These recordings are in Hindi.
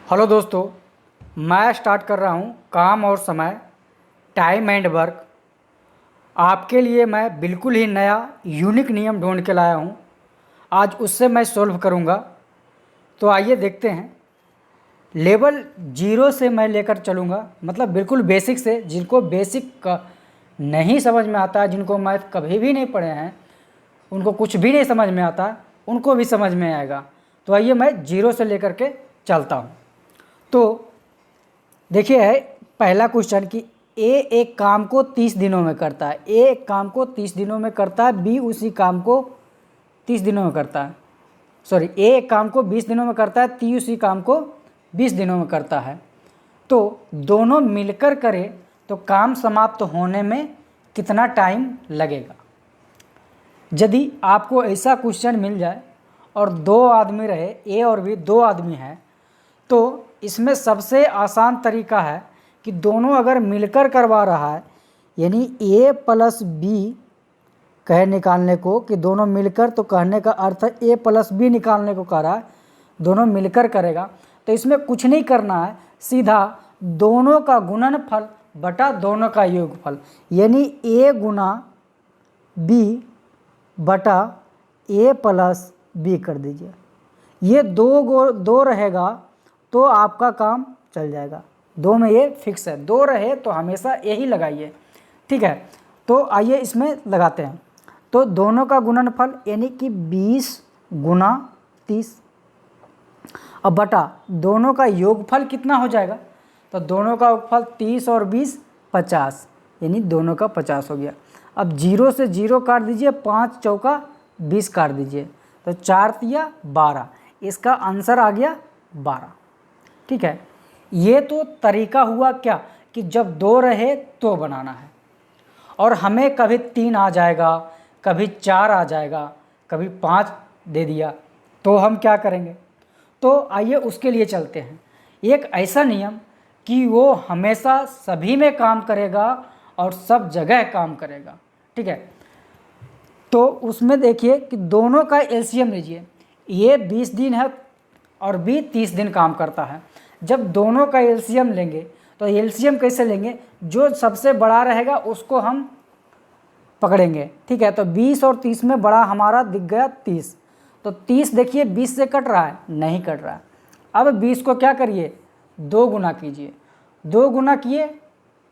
हेलो दोस्तों, मैं स्टार्ट कर रहा हूँ काम और समय, टाइम एंड वर्क। आपके लिए मैं बिल्कुल ही नया यूनिक नियम ढूंढ के लाया हूँ। आज उससे मैं सॉल्व करूँगा। तो आइए देखते हैं। लेवल 0 से मैं लेकर चलूँगा, मतलब बिल्कुल बेसिक से। जिनको बेसिक का नहीं समझ में आता, जिनको मैथ कभी भी नहीं पढ़े हैं, उनको कुछ भी नहीं समझ में आता, उनको भी समझ में आएगा। तो आइए मैं 0 से लेकर के चलता हूँ। तो देखिए है पहला क्वेश्चन कि ए एक काम को 30 दिनों में करता है। ए एक काम को 30 दिनों में करता है, बी उसी काम को 30 दिनों में करता है। सॉरी, ए एक काम को 20 दिनों में करता है, ती उसी काम को 20 दिनों में करता है। तो दोनों मिलकर करें तो काम समाप्त होने में कितना टाइम लगेगा। यदि आपको ऐसा क्वेश्चन मिल जाए और दो आदमी रहे, ए और बी, दो आदमी हैं, तो इसमें सबसे आसान तरीका है कि दोनों अगर मिलकर करवा रहा है, यानी ए प्लस बी कहे निकालने को, कि दोनों मिलकर, तो कहने का अर्थ है ए प्लस बी निकालने को कह रहा है, दोनों मिलकर करेगा। तो इसमें कुछ नहीं करना है, सीधा दोनों का गुणनफल बटा दोनों का योगफल, यानी ए गुना बी बटा ए प्लस बी कर दीजिए। ये दो रहेगा तो आपका काम चल जाएगा। दो में ये फिक्स है, दो रहे तो हमेशा यही लगाइए, ठीक है। तो आइए इसमें लगाते हैं। तो दोनों का गुणनफल यानी कि 20 गुना 30, अब बटा दोनों का योगफल कितना हो जाएगा। तो दोनों का योगफल 30 और 20 50, यानी दोनों का 50 हो गया। अब 0 से 0 काट दीजिए, 5 चौका 20 काट दीजिए, तो 4 तिया 12, इसका आंसर आ गया 12, ठीक है। ये तो तरीका हुआ क्या कि जब दो रहे तो बनाना है, और हमें कभी 3 आ जाएगा, कभी 4 आ जाएगा, कभी 5 दे दिया, तो हम क्या करेंगे। तो आइए उसके लिए चलते हैं। एक ऐसा नियम कि वो हमेशा सभी में काम करेगा और सब जगह काम करेगा, ठीक है। तो उसमें देखिए कि दोनों का एलसीएम लीजिए। ये 20 दिन है और बी 30 दिन काम करता है। जब दोनों का एलसीएम लेंगे तो एलसीएम कैसे लेंगे, जो सबसे बड़ा रहेगा उसको हम पकड़ेंगे, ठीक है। तो 20 और 30 में बड़ा हमारा दिख गया 30, तो 30 देखिए 20 से कट रहा है, नहीं कट रहा है। अब 20 को क्या करिए, 2 गुना कीजिए, 2 गुना किए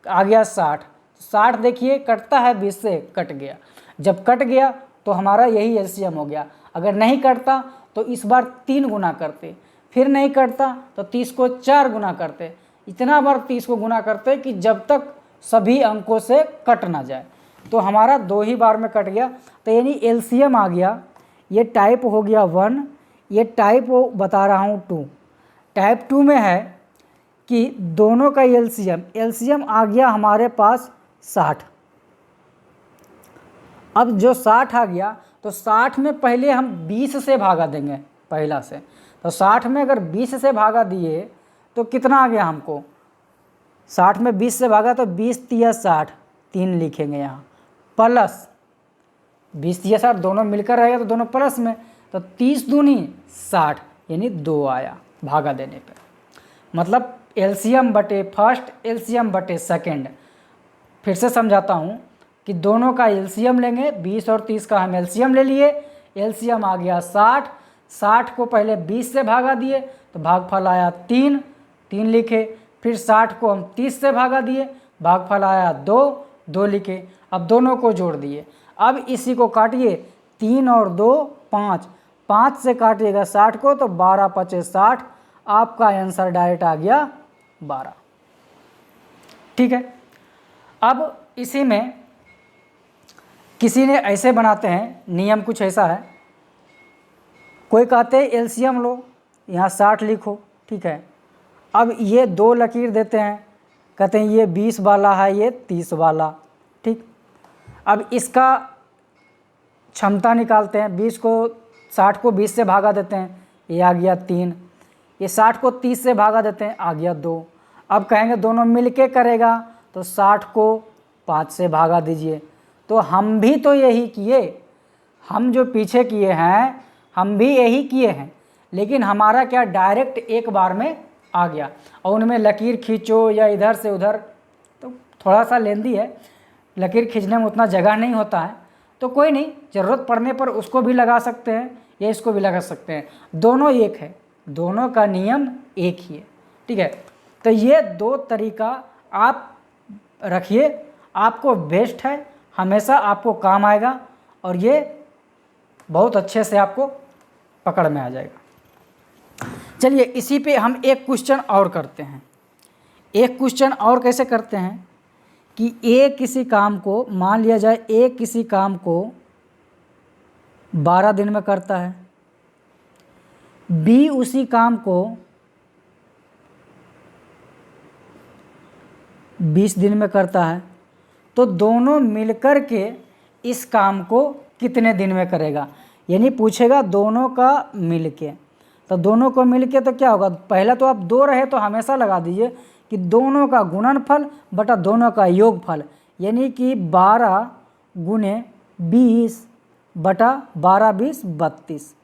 आ गया 60, 60 देखिए कटता है 20 से, कट गया। जब कट गया तो हमारा यही एलसीएम हो गया। अगर नहीं कटता तो इस बार 3 गुना करते, फिर नहीं कटता तो 30 को 4 गुना करते, इतना बार 30 को गुना करते कि जब तक सभी अंकों से कट ना जाए। तो हमारा 2 ही बार में कट गया, तो यानी एलसीएम आ गया। ये टाइप हो गया 1, ये टाइप बता रहा हूँ 2। टाइप 2 में है कि दोनों का एलसीएम आ गया हमारे पास 60। अब जो 60 आ गया तो 60 में पहले हम 20 से भागा देंगे पहला से। तो 60 में अगर 20 से भागा दिए तो कितना आ गया हमको, 60 में 20 से भागा तो 20 तिया 60, 3 लिखेंगे यहाँ, प्लस 20 तिया 60 दोनों मिलकर रहेगा तो दोनों प्लस में, तो 30 दूनी 60, यानी 2 आया भागा देने पे। मतलब एलसीएम बटे फर्स्ट, एलसीएम बटे सेकेंड। फिर से समझाता हूँ कि दोनों का एलसीएम लेंगे, 20 और 30 का हम एलसीएम ले लिए। एलसीएम आ गया 60, 60 को पहले 20 से भागा दिए तो भागफल आया 3, 3 लिखे। फिर 60 को हम 30 से भागा दिए, भागफल आया 2, 2 लिखे। अब दोनों को जोड़ दिए। अब इसी को काटिए, 3 और 2 5, 5 से काटिएगा 60 को तो 12 पचे 60, आपका आंसर डायरेक्ट आ गया 12, ठीक है। अब इसी में किसी ने ऐसे बनाते हैं, नियम कुछ ऐसा है, कोई कहते हैं एलसीएम लो, यहाँ 60 लिखो, ठीक है। अब ये 2 लकीर देते हैं, कहते हैं ये 20 वाला है, ये 30 वाला, ठीक। अब इसका क्षमता निकालते हैं, 20 को 60 को 20 से भागा देते हैं, ये आ गया 3, ये 60 को 30 से भागा देते हैं, आ गया 2। अब कहेंगे दोनों मिलके करेगा तो 60 को 5 से भागा दीजिए। तो हम भी तो यही किए, हम जो पीछे किए हैं हम भी यही किए हैं, लेकिन हमारा क्या डायरेक्ट एक बार में आ गया। और उनमें लकीर खींचो या इधर से उधर, तो थोड़ा सा लेंदी है, लकीर खींचने में उतना जगह नहीं होता है, तो कोई नहीं, ज़रूरत पड़ने पर उसको भी लगा सकते हैं या इसको भी लगा सकते हैं, दोनों एक है, दोनों का नियम एक ही है। ठीक है, तो ये दो तरीका आप रखिए, आपको बेस्ट है, हमेशा आपको काम आएगा और ये बहुत अच्छे से आपको पकड़ में आ जाएगा। चलिए इसी पे हम एक क्वेश्चन और करते हैं। एक क्वेश्चन और कैसे करते हैं कि ए किसी काम को, मान लिया जाए ए किसी काम को 12 दिन में करता है, बी उसी काम को 20 दिन में करता है, तो दोनों मिलकर के इस काम को कितने दिन में करेगा। यानी पूछेगा दोनों का मिलके, तो दोनों को मिलके तो क्या होगा, पहला तो आप दो रहे तो हमेशा लगा दीजिए कि दोनों का गुणनफल बटा दोनों का योगफल, यानी कि 12 गुने 20 बटा 12 20 32।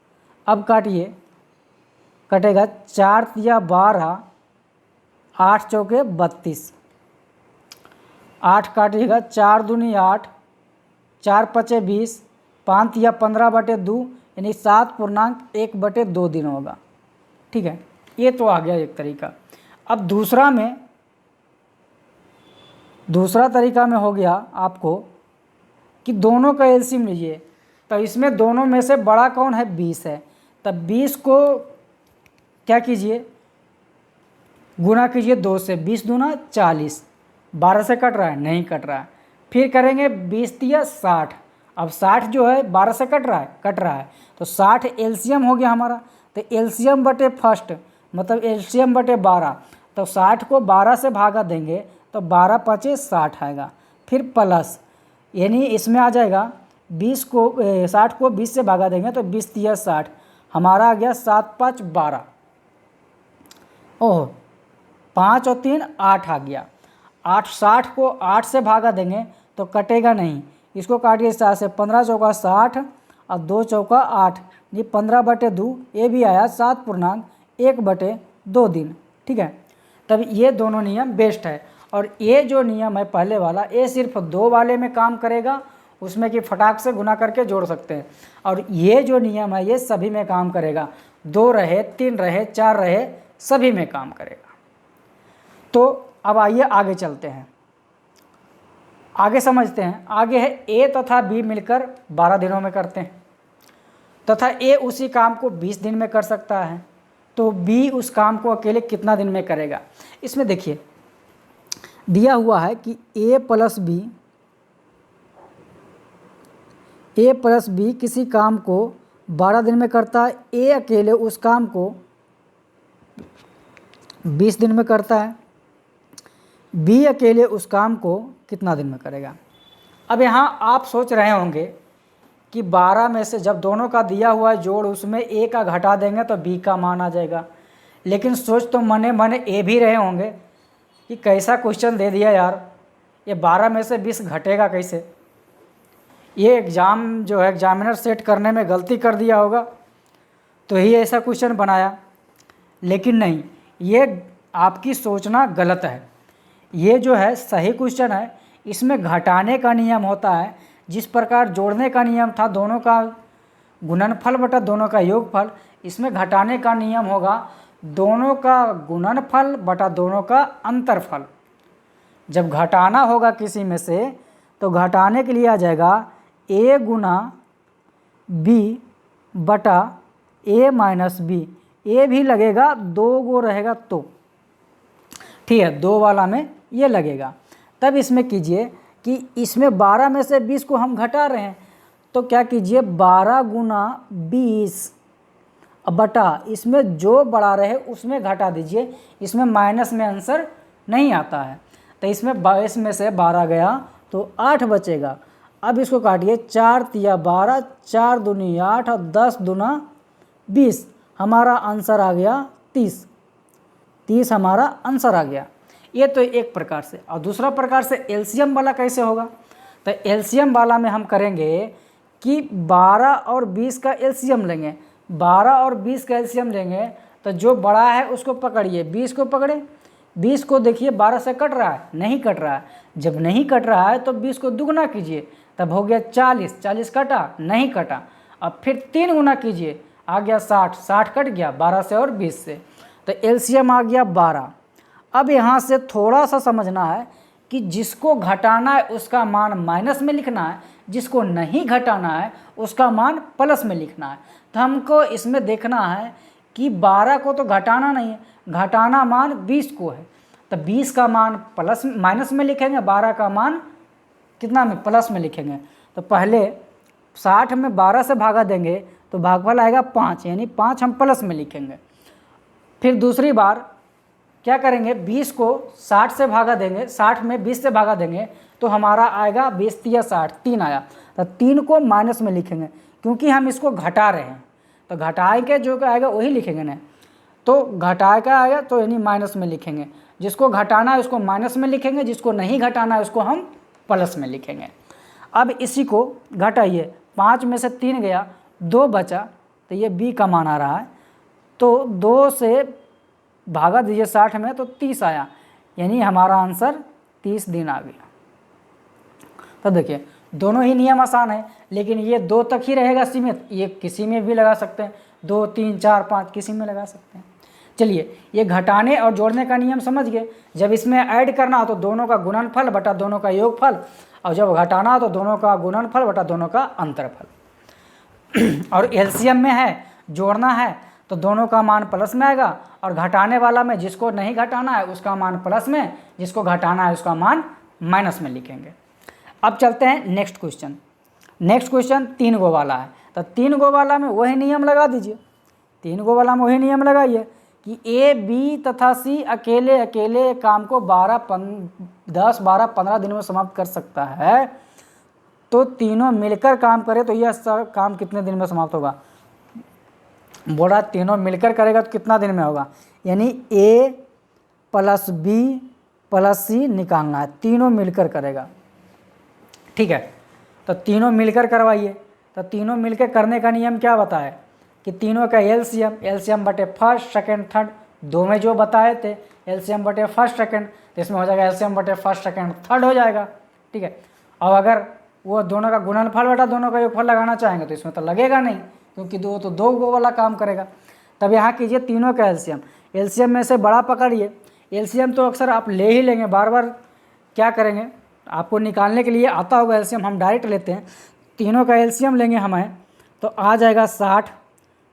अब काटिए, कटेगा 4 या 12, 8 चौके 32, 8 काटिएगा, 4 दूनी 8, 4 पचे 20, 5 या 15 बटे 2, यानी 7.1/2 दिन होगा। ठीक है, ये तो आ गया एक तरीका। अब दूसरा तरीका में हो गया आपको कि दोनों का एलसीएम लीजिए, तो इसमें दोनों में से बड़ा कौन है, 20 है, तब 20 को क्या कीजिए, गुना कीजिए 2 से, 20 दूना 40, 12 से कट रहा है, नहीं कट रहा है, फिर करेंगे 20 तिया 60, अब 60 जो है 12 से कट रहा है, तो 60 एलसीएम हो गया हमारा, तो एलसीएम बटे फर्स्ट मतलब एलसीएम बटे 12, तो 60 को 12 से भागा देंगे तो 12 पचे 60 आएगा, फिर प्लस, यानी इसमें आ जाएगा 60 को 20 से भागा देंगे तो 20 तिया 60, हमारा आ गया 7 5 12, ओह 5 और 3 8 आ गया, 60 को 8 से भागा देंगे तो कटेगा नहीं, इसको काटिए 7 से, 15 चौका 60 और 2 चौका 8, ये 15/2, ये भी आया 7.1/2 दिन। ठीक है, तब ये दोनों नियम बेस्ट है। और ये जो नियम है पहले वाला, ये सिर्फ 2 वाले में काम करेगा, उसमें कि फटाक से गुना करके जोड़ सकते हैं, और ये जो नियम है ये सभी में काम करेगा, 2 रहे 3 रहे 4 रहे सभी में काम करेगा। तो अब आइए आगे चलते हैं, आगे समझते हैं। आगे है ए तथा बी मिलकर 12 दिनों में करते हैं, तथा ए उसी काम को 20 दिन में कर सकता है, तो बी उस काम को अकेले कितना दिन में करेगा। इसमें देखिए दिया हुआ है कि ए प्लस बी किसी काम को 12 दिन में करता है, ए अकेले उस काम को 20 दिन में करता है, बी अकेले उस काम को कितना दिन में करेगा। अब यहाँ आप सोच रहे होंगे कि 12 में से जब दोनों का दिया हुआ जोड़ उसमें ए का घटा देंगे तो बी का मान आ जाएगा, लेकिन सोच तो मने मने ए भी रहे होंगे कि कैसा क्वेश्चन दे दिया यार, ये 12 में से 20 घटेगा कैसे, ये एग्ज़ाम जो है एग्जामिनर सेट करने में गलती कर दिया होगा तो ही ऐसा क्वेश्चन बनाया। लेकिन नहीं, ये आपकी सोचना गलत है, ये जो है सही क्वेश्चन है। इसमें घटाने का नियम होता है, जिस प्रकार जोड़ने का नियम था दोनों का गुणनफल बटा दोनों का योगफल, इसमें घटाने का नियम होगा दोनों का गुणनफल बटा दोनों का अंतरफल। जब घटाना होगा किसी में से तो घटाने के लिए आ जाएगा a गुना b बटा a माइनस बी, ए भी लगेगा, 2 गो रहेगा तो ठीक है, 2 वाला में ये लगेगा। तब इसमें कीजिए कि इसमें 12 में से 20 को हम घटा रहे हैं, तो क्या कीजिए 12 गुना 20 बटा इसमें जो बड़ा रहे उसमें घटा दीजिए, इसमें माइनस में आंसर नहीं आता है, तो इसमें 22 में से 12 गया तो 8 बचेगा। अब इसको काटिए, 4 तिया 12, 4 दूनी 8 और 10 दूना 20, हमारा आंसर आ गया 30 हमारा आंसर आ गया। ये तो एक प्रकार से। और दूसरा प्रकार से एलसीएम वाला कैसे होगा, तो एलसीएम वाला में हम करेंगे कि 12 और 20 का एलसीएम लेंगे, 12 और 20 का एलसीएम लेंगे तो जो बड़ा है उसको पकड़िए, 20 को पकड़े, 20 को देखिए 12 से कट रहा है, नहीं कट रहा है। जब नहीं कट रहा है तो 20 को दुगना कीजिए, तब हो गया 40, 40 कटा, नहीं कटा। अब फिर 3 गुना कीजिए, आ गया 60, 60 कट गया 12 से और 20 से, तो एलसीएम आ गया 12। अब यहाँ से थोड़ा सा समझना है कि जिसको घटाना है उसका मान माइनस में लिखना है, जिसको नहीं घटाना है उसका मान प्लस में लिखना है। तो हमको इसमें देखना है कि 12 को तो घटाना नहीं है, घटाना मान 20 को है, तो 20 का मान प्लस माइनस में लिखेंगे, 12 का मान कितना में प्लस में लिखेंगे। तो पहले 60 में 12 से भागा देंगे तो भागफल आएगा 5, यानी 5 हम प्लस में लिखेंगे। फिर दूसरी बार क्या करेंगे, 20 को 60 से भागा देंगे, 60 में 20 से भागा देंगे तो हमारा आएगा 20 या 60, 3 आया, तो 3 को माइनस में लिखेंगे क्योंकि हम इसको घटा रहे हैं। तो घटाए के जो आएगा वही लिखेंगे ना, तो घटाए का आएगा तो यानी माइनस में लिखेंगे। जिसको घटाना है उसको माइनस में लिखेंगे, जिसको नहीं घटाना है उसको हम प्लस में लिखेंगे। अब इसी को घटाइए, 5 में से 3 गया, 2 बचा, तो ये बी का मान आ रहा है। तो 2 से भागा दीजिए 60 में तो 30 आया, यानी हमारा आंसर 30 दिन आ गया। तो देखिए दोनों ही नियम आसान है, लेकिन ये 2 तक ही रहेगा सीमित, ये किसी में भी लगा सकते हैं, 2, 3, 4, 5 किसी में लगा सकते हैं। चलिए ये घटाने और जोड़ने का नियम समझ गए। जब इसमें ऐड करना हो तो दोनों का गुणनफल बटा दोनों का योगफल, और जब घटाना हो तो दोनों का गुणनफल बटा दोनों का अंतरफल। और एलसीएम में है, जोड़ना है तो दोनों का मान प्लस में आएगा, और घटाने वाला में जिसको नहीं घटाना है उसका मान प्लस में, जिसको घटाना है उसका मान माइनस में लिखेंगे। अब चलते हैं नेक्स्ट क्वेश्चन। नेक्स्ट क्वेश्चन 3 गो वाला है, तो 3 गो वाला में वही नियम लगा दीजिए। 3 गो वाला में वही नियम लगाइए कि ए, बी तथा सी अकेले अकेले काम को 10, 12, 15 दिनों में समाप्त कर सकता है, तो तीनों मिलकर काम करे तो यह काम कितने दिन में समाप्त होगा। बोला तीनों मिलकर करेगा तो कितना दिन में होगा, यानी ए प्लस बी प्लस सी निकालना है, तीनों मिलकर करेगा। ठीक है, तो तीनों मिलकर करवाइए। तो तीनों मिलकर करने का नियम क्या बताए कि तीनों का एलसीएम, एलसीएम बटे फर्स्ट सेकंड थर्ड, 2 में जो बताए थे एलसीएम बटे फर्स्ट सेकंड, तो इसमें हो जाएगा एलसीएम बटे फर्स्ट सेकंड थर्ड हो जाएगा। ठीक है, और अगर वो दोनों का गुणनफल बटा दोनों का योगफल लगाना चाहेंगे तो इसमें तो लगेगा नहीं, क्योंकि 2 तो 2 गो वाला काम करेगा। तब यहाँ कीजिए तीनों का एलसीएम, एलसीएम में से बड़ा पकड़िए। एलसीएम तो अक्सर आप ले ही लेंगे, बार बार क्या करेंगे, आपको निकालने के लिए आता होगा एलसीएम, हम डायरेक्ट लेते हैं। तीनों का एलसीएम लेंगे हमें तो आ जाएगा 60,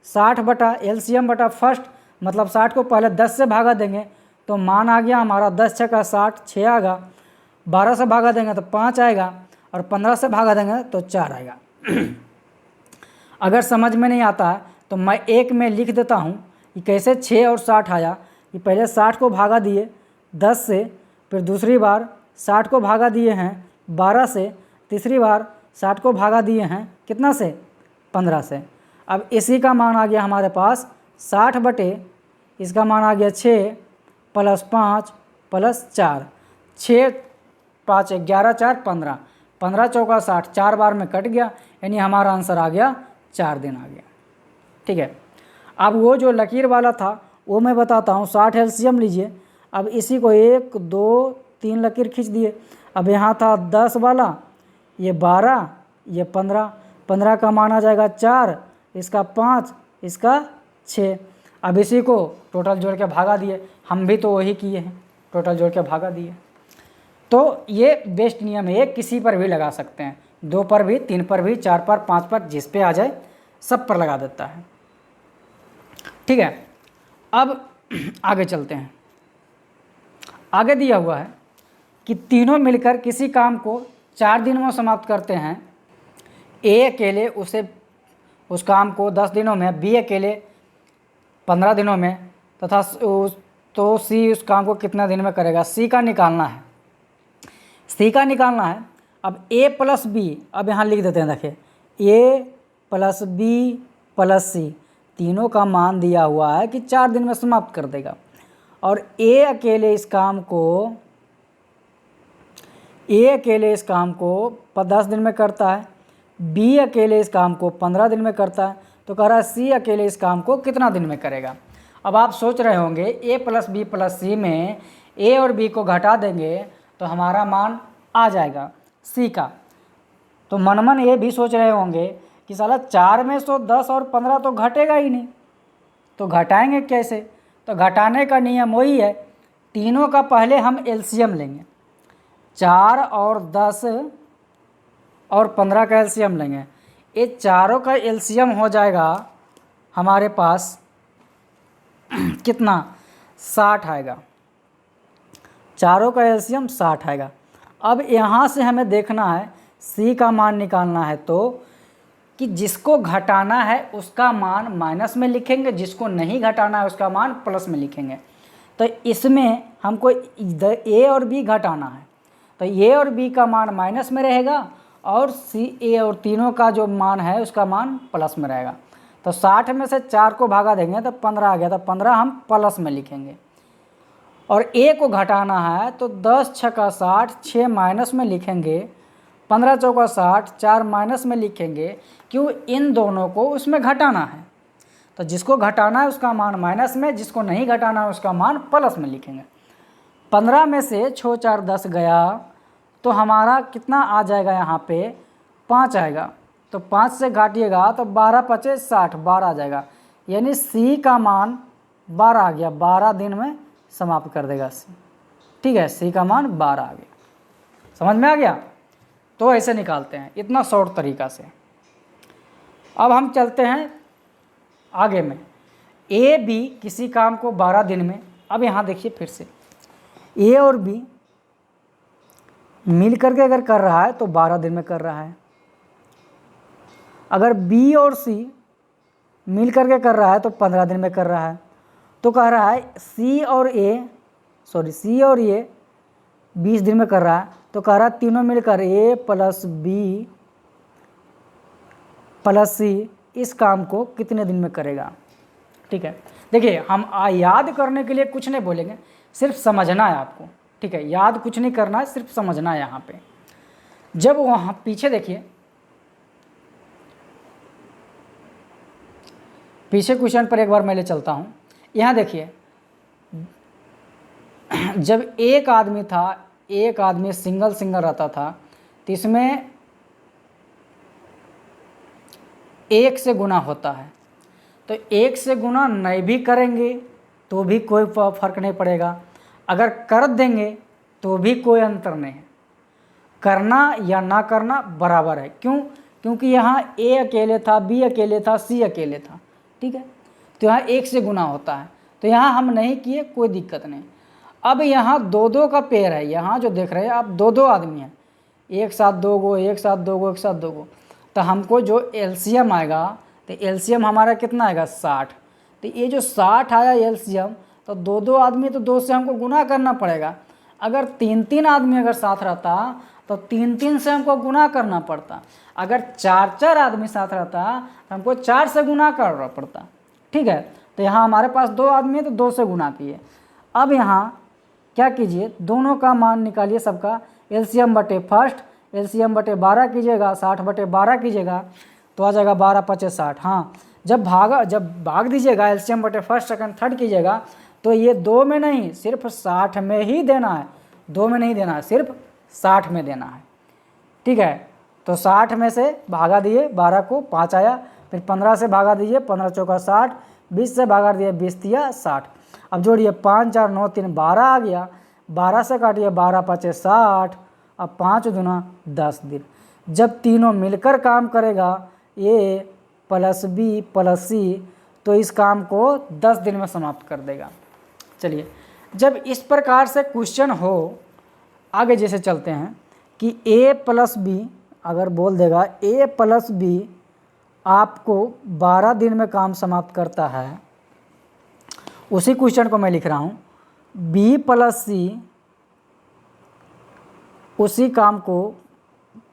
60 बटा एलसीएम बटा फर्स्ट, मतलब 60 को पहले 10 से भागा देंगे तो मान आ गया हमारा 10 6 का 60, 6 आएगा, 12 से भागा देंगे तो 5 आएगा, और 15 से भागा देंगे तो 4 आएगा। अगर समझ में नहीं आता है तो मैं एक में लिख देता हूँ कि कैसे 6 और 60 आया। कि पहले 60 को भागा दिए 10 से, फिर दूसरी बार 60 को भागा दिए हैं 12 से, तीसरी बार 60 को भागा दिए हैं कितना से, 15 से। अब इसी का मान आ गया हमारे पास 60 बटे, इसका मान आ गया 6 प्लस 5 प्लस 4, 6 5 11 4 15, 15 चौका 60, 4 बार में कट गया, यानी हमारा आंसर आ गया 4 दिन आ गया। ठीक है, अब वो जो लकीर वाला था वो मैं बताता हूँ। 60 एलसीएम लीजिए, अब इसी को 1 2 3 लकीर खींच दिए। अब यहाँ था 10 वाला, ये 12, ये 15, 15 का मान आ जाएगा 4, इसका 5, इसका 6। अब इसी को टोटल जोड़ के भागा दिए, हम भी तो वही किए हैं, टोटल जोड़ के भागा दिए। तो ये बेस्ट नियम है, किसी पर भी लगा सकते हैं, 2 पर भी, 3 पर भी, 4 पर, 5 पर, जिस पे आ जाए सब पर लगा देता है। ठीक है, अब आगे चलते हैं। आगे दिया हुआ है कि तीनों मिलकर किसी काम को 4 दिनों में समाप्त करते हैं। ए अकेले उस काम को 10 दिनों में, बी अकेले 15 दिनों में, तथा तो सी उस काम को कितना दिन में करेगा। सी का निकालना है, सी का निकालना है। अब ए प्लस बी, अब यहाँ लिख देते हैं, देखिए ए प्लस बी प्लस सी, तीनों का मान दिया हुआ है कि 4 दिन में समाप्त कर देगा। और ए अकेले इस काम को 10 दिन में करता है, बी अकेले इस काम को 15 दिन में करता है, तो कह रहा है सी अकेले इस काम को कितना दिन में करेगा। अब आप सोच रहे होंगे ए प्लस बी प्लस सी में ए और बी को घटा देंगे तो हमारा मान आ जाएगा सी का। तो मन मन ये भी सोच रहे होंगे कि साला 4 में तो 10 और 15 तो घटेगा ही नहीं, तो घटाएंगे कैसे? तो घटाने का नियम वही है, तीनों का पहले हम एलसीएम लेंगे। 4 और 10 और 15 का एलसीएम लेंगे। ये चारों का एलसीएम हो जाएगा हमारे पास कितना? 60 आएगा। चारों का एलसीएम 60 आएगा। अब यहाँ से हमें देखना है सी का मान निकालना है, तो कि जिसको घटाना है उसका मान माइनस में लिखेंगे, जिसको नहीं घटाना है उसका मान प्लस में लिखेंगे। तो इसमें हमको इधर ए और बी घटाना है, तो ए और बी का मान माइनस में रहेगा और सी ए और तीनों का जो मान है उसका मान प्लस में रहेगा। तो 60 में से 4 को भागा देंगे तो 15 आ गया, तो 15 हम प्लस में लिखेंगे। और ए को घटाना है तो 10 छक्का 60, 6 माइनस में लिखेंगे, 15 चौका 60, 4 माइनस में लिखेंगे। क्यों? इन दोनों को उसमें घटाना है, तो जिसको घटाना है उसका मान माइनस में, जिसको नहीं घटाना है उसका मान प्लस में लिखेंगे। 15 में से 6 4 10 गया तो हमारा कितना आ जाएगा? यहाँ पे 5 आएगा। तो 5 से घाटिएगा तो 12 पचे 60, 12 आ जाएगा। यानी सी का मान 12 आ गया, 12 दिन में समाप्त कर देगा सी। ठीक है, सी का मान 12 आ गया। समझ में आ गया? तो ऐसे निकालते हैं, इतना शॉर्ट तरीका से। अब हम चलते हैं आगे में। ए बी किसी काम को 12 दिन में, अब यहाँ देखिए फिर से ए और बी मिल करके अगर कर रहा है तो 12 दिन में कर रहा है। अगर बी और सी मिल करके कर रहा है तो 15 दिन में कर रहा है। तो कह रहा है सी और ए 20 दिन में कर रहा है। तो कह रहा है तीनों मिलकर ए प्लस बी प्लस सी इस काम को कितने दिन में करेगा। ठीक है, देखिए हम याद करने के लिए कुछ नहीं बोलेंगे, सिर्फ समझना है आपको। ठीक है, याद कुछ नहीं करना है, सिर्फ समझना है। यहाँ पे जब वहाँ पीछे देखिए, पीछे क्वेश्चन पर एक बार मैं ले चलता हूँ। यहाँ देखिए, जब एक आदमी था, एक आदमी सिंगल रहता था, तो इसमें 1 से गुना होता है। तो 1 से गुना नहीं भी करेंगे तो भी कोई फर्क नहीं पड़ेगा, अगर कर देंगे तो भी कोई अंतर नहीं है। करना या ना करना बराबर है। क्यों? क्योंकि यहाँ ए अकेले था, बी अकेले था, सी अकेले था। ठीक है, तो यहाँ 1 से गुना होता है, तो यहाँ हम नहीं किए, कोई दिक्कत नहीं। अब यहाँ 2-2 का पेयर है, यहाँ जो देख रहे हैं आप 2-2 आदमी हैं, एक साथ 2 गो, एक साथ 2 गो, एक साथ 2 गो। तो हमको जो एलसीएम आएगा, तो एलसीएम हमारा कितना आएगा? 60। तो ये जो 60 आया एलसीएम, तो 2-2 आदमी तो 2 से हमको गुना करना पड़ेगा। अगर 3-3 आदमी अगर साथ रहता तो 3-3 से हमको गुना करना पड़ता। अगर 4-4 आदमी साथ रहता तो हमको 4 से गुना करना पड़ता। ठीक है, तो यहाँ हमारे पास 2 आदमी है तो 2 से गुना किए। अब यहाँ क्या कीजिए, दोनों का मान निकालिए सबका, एलसीएम बटे फर्स्ट, एलसीएम बटे 12 कीजिएगा, 60 बटे 12 कीजिएगा तो आ जाएगा 12 पचे 60। हाँ, जब भाग दीजिएगा, एलसीएम बटे फर्स्ट सेकंड थर्ड कीजिएगा, तो ये 2 में नहीं, सिर्फ 60 में ही देना है। 2 में नहीं देना है, सिर्फ 60 में देना है। ठीक है, तो 60 में से भागा दिए 12 को, 5 आया। फिर 15 से भागा दीजिए, 15 चौका 60, 20 से भागा दिए, 20 दिया 60। अब जोड़िए 5 4 9 3 12 आ गया, 12 से काटिए 12 पचे 60, अब 5 दूना 10 दिन। जब तीनों मिलकर काम करेगा, ए प्लस बी प्लस सी, तो इस काम को 10 दिन में समाप्त कर देगा। चलिए, जब इस प्रकार से क्वेश्चन हो, आगे जैसे चलते हैं कि ए प्लस बी अगर बोल देगा ए प्लस बी आपको 12 दिन में काम समाप्त करता है, उसी क्वेश्चन को मैं लिख रहा हूँ। बी प्लस सी उसी काम को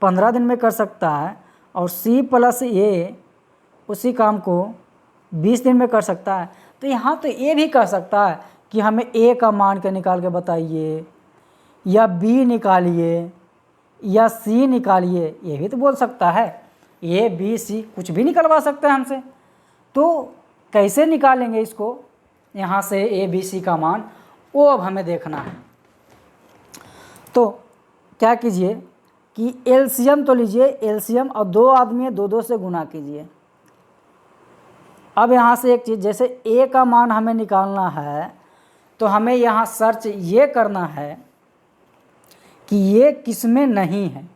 15 दिन में कर सकता है, और सी प्लस ए उसी काम को 20 दिन में कर सकता है। तो यहाँ तो ए भी कर सकता है कि हमें ए का मान के निकाल के बताइए, या बी निकालिए, या सी निकालिए, ये भी तो बोल सकता है। ए बी सी कुछ भी निकलवा सकता है हमसे। तो कैसे निकालेंगे इसको, यहाँ से ए बी सी का मान, वो अब हमें देखना है। तो क्या कीजिए कि एलसीएम तो लीजिए, एलसीएम, और 2 आदमी है, 2 से गुना कीजिए। अब यहाँ से एक चीज़, जैसे ए का मान हमें निकालना है तो हमें यहाँ सर्च ये करना है कि ये किसमें नहीं है।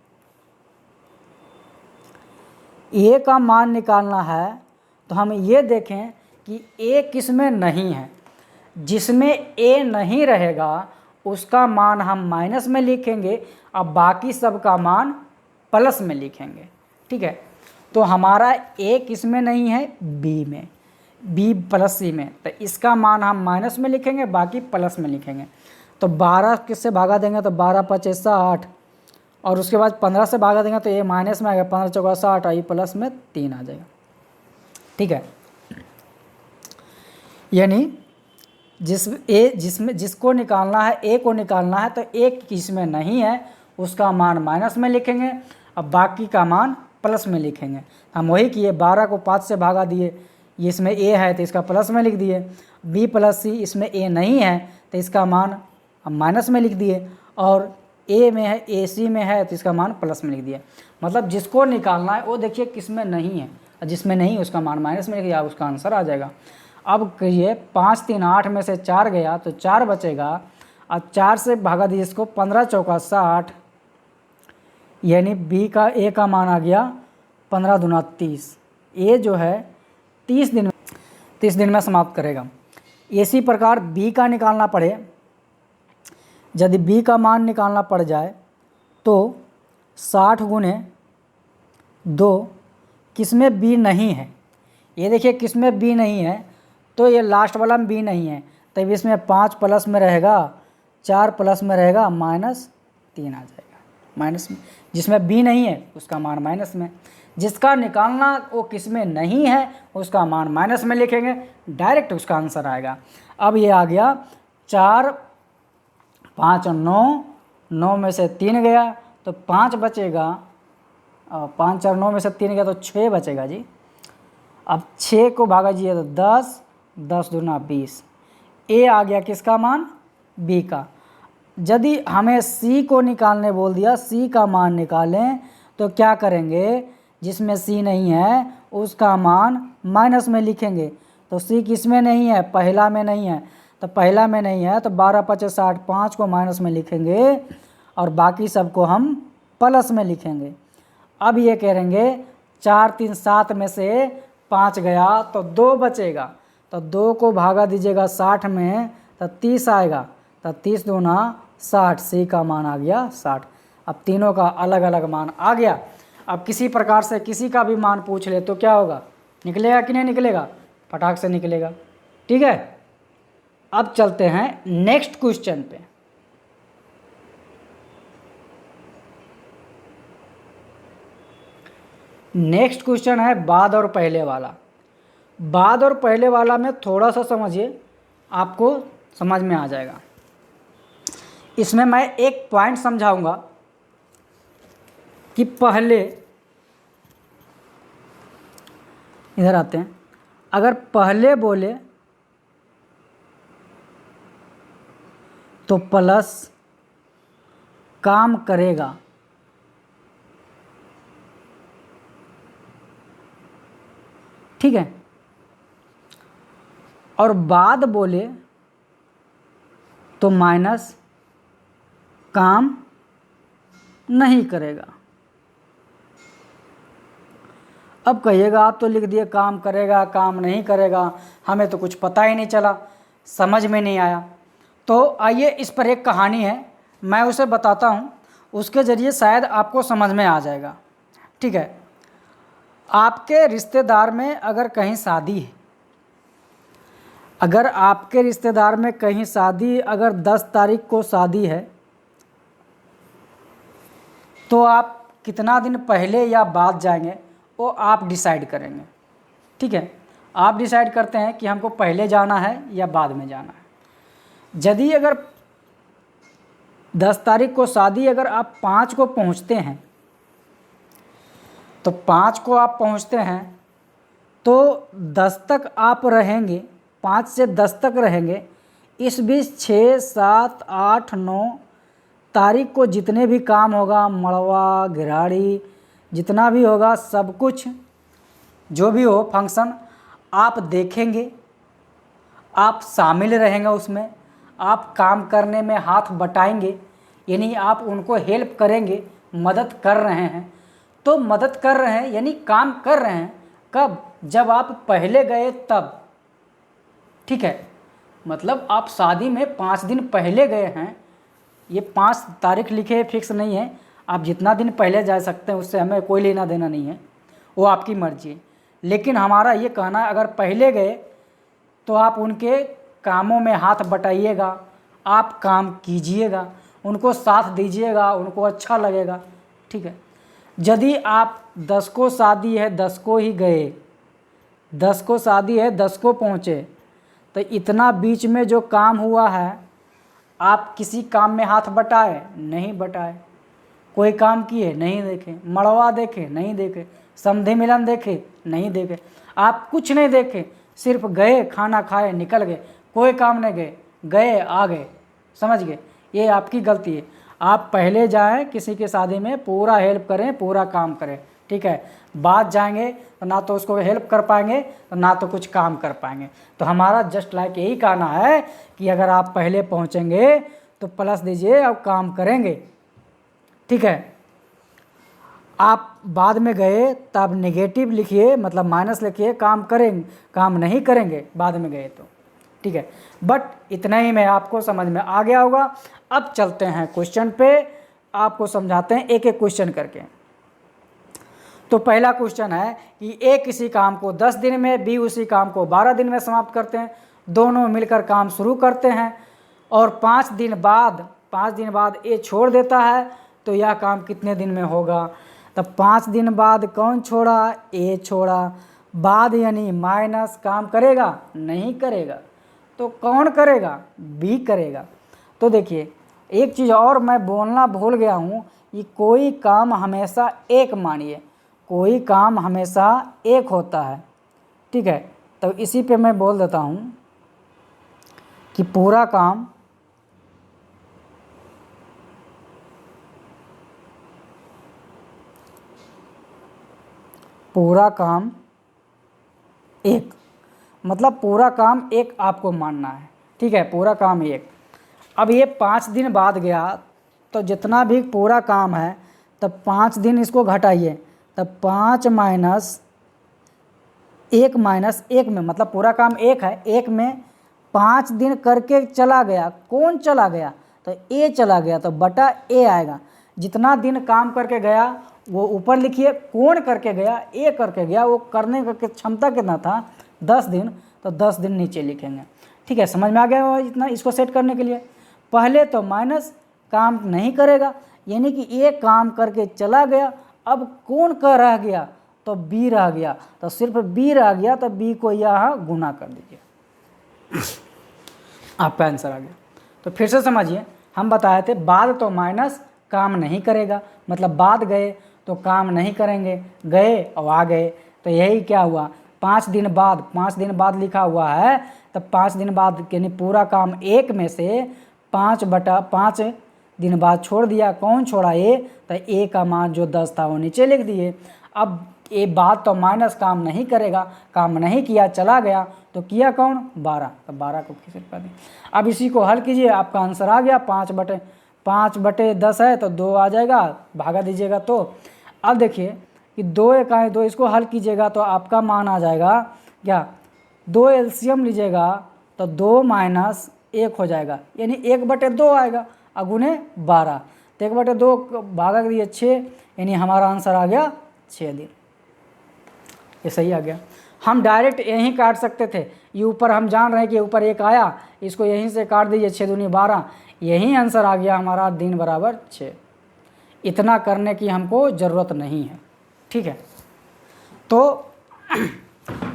ए का मान निकालना है तो हम ये देखें कि ए किसमें नहीं है। जिसमें ए नहीं रहेगा उसका मान हम माइनस में लिखेंगे, अब बाकी सब का मान प्लस में लिखेंगे। ठीक है, तो हमारा ए किस में नहीं है, बी में, बी प्लस सी में, तो इसका मान हम माइनस में लिखेंगे, बाकी प्लस में लिखेंगे। तो 12 किससे भागा देंगे तो 12 5 60, और उसके बाद 15 से भागा देंगे तो ये माइनस में आएगा, 15 चौका 60, और ये प्लस में 3 आ जाएगा। ठीक है, यानी जिसको निकालना है, ए को निकालना है, तो ए किसमें नहीं है उसका मान माइनस में लिखेंगे, अब बाकी का मान प्लस में लिखेंगे। हम वही किए, 12 को 5 से भागा दिए, ये इसमें ए है तो इसका प्लस में लिख दिए, बी प्लस सी, इसमें ए नहीं है तो इसका मान हम माइनस में लिख दिए, और ए में है, ए सी में है तो इसका मान प्लस में लिख दिए। मतलब जिसको निकालना है वो देखिए किसमें नहीं है, और जिसमें नहीं उसका मान माइनस में लिख दिया, उसका आंसर आ जाएगा। अब कहिए 5 3 8 में से 4 गया तो 4 बचेगा, अब 4 से भागा दीजिए इसको, 15 चौका 60, यानी बी का ए का मान आ गया 15 दूना 30। ए जो है 30 दिन में समाप्त करेगा। इसी प्रकार बी का निकालना पड़े, यदि बी का मान निकालना पड़ जाए तो 60 गुने 2, किसमें बी नहीं है, ये देखिए किसमें बी नहीं है, तो ये लास्ट वाला में बी नहीं है, तब इसमें 5 प्लस में रहेगा, 4 प्लस में रहेगा, -3 आ जाएगा माइनस में। जिसमें बी नहीं है उसका मान माइनस में, जिसका निकालना वो किसमें नहीं है उसका मान माइनस में लिखेंगे, डायरेक्ट उसका आंसर आएगा। अब ये आ गया 4 5 और 9, 9 में से 3 गया तो 5 बचेगा, 5 और 9 में से 3 गया तो 6 बचेगा जी। अब 6 को भागा दीजिए तो 10, 10 दूना 20। ए आ गया किसका मान, बी का। यदि हमें सी को निकालने बोल दिया, सी का मान निकालें तो क्या करेंगे, जिसमें सी नहीं है उसका मान माइनस में लिखेंगे। तो सी किस में नहीं है, पहला में नहीं है, तो पहला में नहीं है तो 12 5 60, 5 को माइनस में लिखेंगे और बाकी सबको हम प्लस में लिखेंगे। अब ये कहेंगे 4 3 7 में से 5 गया तो 2 बचेगा, तो 2 को भागा दीजिएगा 60 में तो 30 आएगा, तो 30 दूना 60, सी का मान आ गया 60। अब तीनों का अलग अलग मान आ गया। अब किसी प्रकार से किसी का भी मान पूछ ले तो क्या होगा, निकलेगा कि नहीं निकलेगा, फटाक से निकलेगा। ठीक है, अब चलते हैं नेक्स्ट क्वेश्चन पे। नेक्स्ट क्वेश्चन है बाद और पहले वाला। बाद और पहले वाला में थोड़ा सा समझिए, आपको समझ में आ जाएगा। इसमें मैं एक पॉइंट समझाऊंगा कि पहले, इधर आते हैं, अगर पहले बोले तो प्लस काम करेगा, ठीक है, और बाद बोले तो माइनस काम नहीं करेगा। अब कहिएगा आप तो लिख दिए काम करेगा काम नहीं करेगा, हमें तो कुछ पता ही नहीं चला, समझ में नहीं आया। तो आइए इस पर एक कहानी है, मैं उसे बताता हूँ, उसके ज़रिए शायद आपको समझ में आ जाएगा। ठीक है, आपके रिश्तेदार में अगर कहीं शादी है, अगर आपके रिश्तेदार में कहीं शादी, अगर 10 तारीख को शादी है तो आप कितना दिन पहले या बाद जाएंगे वो आप डिसाइड करेंगे। ठीक है, आप डिसाइड करते हैं कि हमको पहले जाना है या बाद में जाना है। यदि अगर 10 तारीख को शादी, अगर आप 5 को पहुंचते हैं तो 5 को आप पहुंचते हैं तो 10 तक आप रहेंगे, 5 से 10 तक रहेंगे। इस बीच 6, 7, 8, 9 तारीख को जितने भी काम होगा, मड़वा, गिराड़ी, जितना भी होगा सब कुछ, जो भी हो फंक्शन, आप देखेंगे, आप शामिल रहेंगे उसमें, आप काम करने में हाथ बटाएंगे, यानी आप उनको हेल्प करेंगे, मदद कर रहे हैं। तो मदद कर रहे हैं यानी काम कर रहे हैं कब? जब आप पहले गए तब, ठीक है। मतलब आप शादी में 5 दिन पहले गए हैं, ये 5 तारीख लिखे फिक्स नहीं है, आप जितना दिन पहले जा सकते हैं उससे हमें कोई लेना देना नहीं है, वो आपकी मर्जी है। लेकिन हमारा ये कहना है अगर पहले गए तो आप उनके कामों में हाथ बटाइएगा, आप काम कीजिएगा, उनको साथ दीजिएगा, उनको अच्छा लगेगा, ठीक है। यदि आप 10 को शादी है 10 को ही गए, 10 को शादी है 10 को पहुँचे, तो इतना बीच में जो काम हुआ है आप किसी काम में हाथ बटाए? नहीं बटाए। कोई काम किए? नहीं देखे। मड़वा देखे? नहीं देखे। समधि मिलन देखे? नहीं देखे। आप कुछ नहीं देखे, सिर्फ गए, खाना खाए, निकल गए, कोई काम नहीं गए, गए आ गए, समझ गए? ये आपकी गलती है। आप पहले जाएं किसी के शादी में, पूरा हेल्प करें, पूरा काम करें, ठीक है। बाद जाएंगे तो ना तो उसको हेल्प कर पाएंगे तो ना तो कुछ काम कर पाएंगे। तो हमारा जस्ट लाइक यही कहना है कि अगर आप पहले पहुंचेंगे तो प्लस दीजिए और काम करेंगे, ठीक है। आप बाद में गए तब नेगेटिव लिखिए, मतलब माइनस लिखिए, काम करेंगे, काम नहीं करेंगे बाद में गए तो, ठीक है। बट इतना ही मैं आपको समझ में आ गया होगा। अब चलते हैं क्वेश्चन पे, आपको समझाते हैं एक एक क्वेश्चन करके। तो पहला क्वेश्चन है कि ए किसी काम को 10 दिन में, बी उसी काम को 12 दिन में समाप्त करते हैं। दोनों मिलकर काम शुरू करते हैं और 5 दिन बाद ए छोड़ देता है, तो यह काम कितने दिन में होगा? तब 5 दिन बाद कौन छोड़ा? ए छोड़ा। बाद यानी माइनस, काम करेगा? नहीं करेगा। तो कौन करेगा? बी करेगा। तो देखिए एक चीज़ और मैं बोलना भूल गया हूँ कि कोई काम हमेशा एक, मानिए कोई काम हमेशा एक होता है, ठीक है। तो इसी पे मैं बोल देता हूँ कि पूरा काम एक, मतलब पूरा काम एक आपको मानना है, ठीक है। पूरा काम एक। अब ये 5 दिन बाद गया तो जितना भी पूरा काम है तब 5 दिन इसको घटाइए, तब 5 माइनस 1 में, मतलब पूरा काम एक है, एक में 5 दिन करके चला गया। कौन चला गया? तो ए चला गया, तो बटा ए आएगा। जितना दिन काम करके गया वो ऊपर लिखिए, कौन करके गया? ए करके गया। वो करने का क्षमता कितना था? 10 दिन, तो 10 दिन नीचे लिखेंगे, ठीक है। समझ में आ गया हो इतना? इसको सेट करने के लिए पहले तो माइनस, काम नहीं करेगा, यानी कि ए काम करके चला गया। अब कौन का रह गया? तो बी रह गया, तो सिर्फ बी रह गया, तो बी को यहाँ गुना कर दीजिए, आपका आंसर आ गया। तो फिर से समझिए, हम बताए थे बाद तो माइनस, काम नहीं करेगा, मतलब बाद गए तो काम नहीं करेंगे, गए और आ गए, तो यही क्या हुआ? 5 दिन बाद लिखा हुआ है, तब 5 दिन बाद यानी पूरा काम एक में से 5/5 दिन बाद छोड़ दिया। कौन छोड़ा? ए, तो ए का मान जो 10 था वो नीचे लिख दिए। अब ए बाद तो माइनस, काम नहीं करेगा, काम नहीं किया, चला गया, तो किया कौन? 12, तो 12 को फिर कर दिए। अब इसी को हल कीजिए, आपका आंसर आ गया। 5/10 है तो 2 आ जाएगा, भागा दीजिएगा तो। अब देखिए कि 2 एक आए 2, इसको हल कीजिएगा तो आपका मान आ जाएगा क्या? 2 एलसीएम लीजिएगा तो 2 माइनस 1 हो जाएगा, यानी 1/2 आएगा, अगुने 12, तो 1/2 भागा दिए 6, यानी हमारा आंसर आ गया 6 दिन। ये सही आ गया। हम डायरेक्ट यहीं काट सकते थे, ये ऊपर हम जान रहे हैं कि ऊपर 1 आया, इसको यहीं से काट दीजिए, 6 दूनी 12, यही आंसर आ गया हमारा, दिन बराबर 6। इतना करने की हमको ज़रूरत नहीं है, ठीक है। तो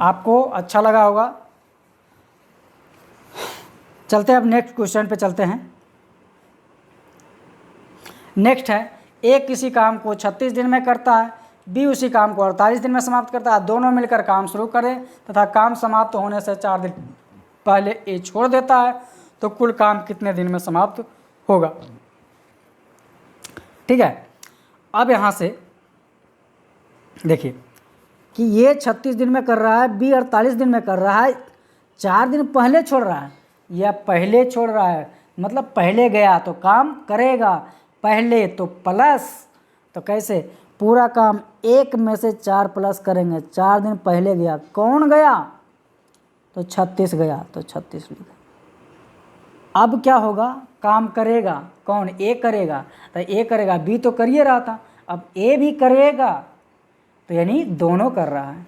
आपको अच्छा लगा होगा। चलते हैं अब नेक्स्ट क्वेश्चन पे चलते हैं। नेक्स्ट है, ए किसी काम को 36 दिन में करता है, बी उसी काम को 48 दिन में समाप्त करता है। दोनों मिलकर काम शुरू करें तथा काम समाप्त होने से 4 दिन पहले ए छोड़ देता है तो कुल काम कितने दिन में समाप्त होगा। ठीक है, अब यहाँ से देखिए कि ये 36 दिन में कर रहा है, बी 48 दिन में कर रहा है, 4 दिन पहले छोड़ रहा है या पहले छोड़ रहा है, मतलब पहले गया तो काम करेगा, पहले तो प्लस, तो कैसे पूरा काम 1 में से 4 प्लस करेंगे। 4 दिन पहले गया, कौन गया तो 36 गया, तो 36 लिखा। अब क्या होगा, काम करेगा कौन, ए करेगा, तो ए करेगा, बी तो कर ही रहा था, अब ए भी करेगा, तो यानी दोनों कर रहा है।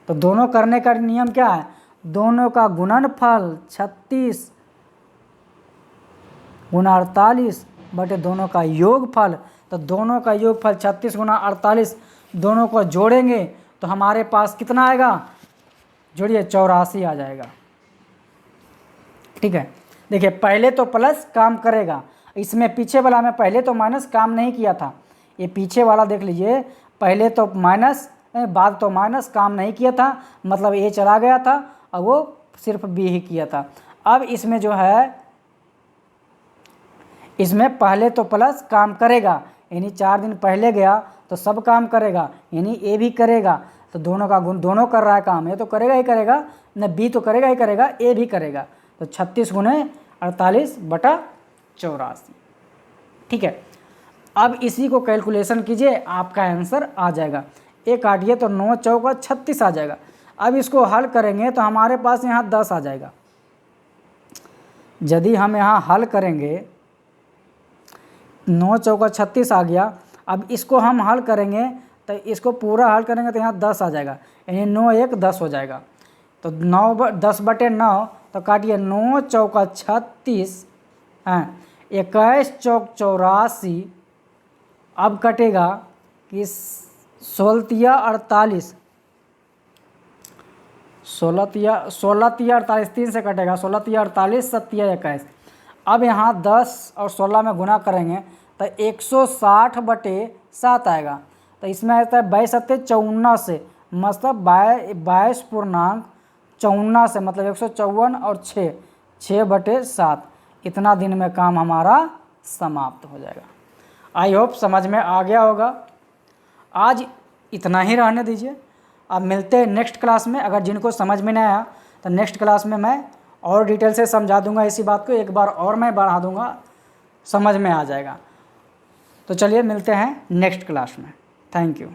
तो दोनों करने का नियम क्या है, दोनों का गुणनफल 36 गुना 48 बटे दोनों का योगफल। तो दोनों का योगफल 36 गुना 48, दोनों को जोड़ेंगे तो हमारे पास कितना आएगा, जोड़िए 84 आ जाएगा। ठीक है, देखिए पहले तो प्लस काम करेगा, इसमें पीछे वाला में पहले तो माइनस काम नहीं किया था, ये पीछे वाला देख लीजिए, पहले तो माइनस बाद तो माइनस काम नहीं किया था, मतलब ए चला गया था और वो सिर्फ बी ही किया था। अब इसमें जो है, इसमें पहले तो प्लस काम करेगा, यानी 4 दिन पहले गया तो सब काम करेगा, यानी ए भी करेगा, तो दोनों का गुण, दोनों कर रहा है काम, ये तो करेगा ही करेगा, न बी तो करेगा ही करेगा, ए भी करेगा, तो 36 गुने 48 बटा 84। ठीक है, अब इसी को कैलकुलेशन कीजिए, आपका आंसर आ जाएगा। ए काटिए तो 9 चौका 36 आ जाएगा। अब इसको हल करेंगे तो हमारे पास यहाँ 10 आ जाएगा। यदि हम यहाँ हल करेंगे, 9 चौका 36 आ गया, अब इसको हम हल करेंगे तो इसको पूरा हल करेंगे तो यहाँ 10 आ जाएगा, यानी 9 1 10 हो जाएगा। तो 10 बटे 9, तो काटिए 9 चौका 36, हाँ 21 चौक 84, अब कटेगा कि 16 तिया 48, 16 तिया 48, 3 से कटेगा, 16 तिया 48, 7 तिया 21। अब यहाँ 10 और 16 में गुना करेंगे तो 160 बटे 7 आएगा। तो इसमें आता है 22 सत्ते 54 से, मतलब 22 पूर्णांक 54 से, मतलब 154 और 6 बटे 7, इतना दिन में काम हमारा समाप्त हो जाएगा। आई होप समझ में आ गया होगा। आज इतना ही रहने दीजिए, अब मिलते हैं नेक्स्ट क्लास में। अगर जिनको समझ में नहीं आया तो नेक्स्ट क्लास में मैं और डिटेल से समझा दूंगा, इसी बात को एक बार और मैं बढ़ा दूंगा, समझ में आ जाएगा। तो चलिए मिलते हैं नेक्स्ट क्लास में। Thank you.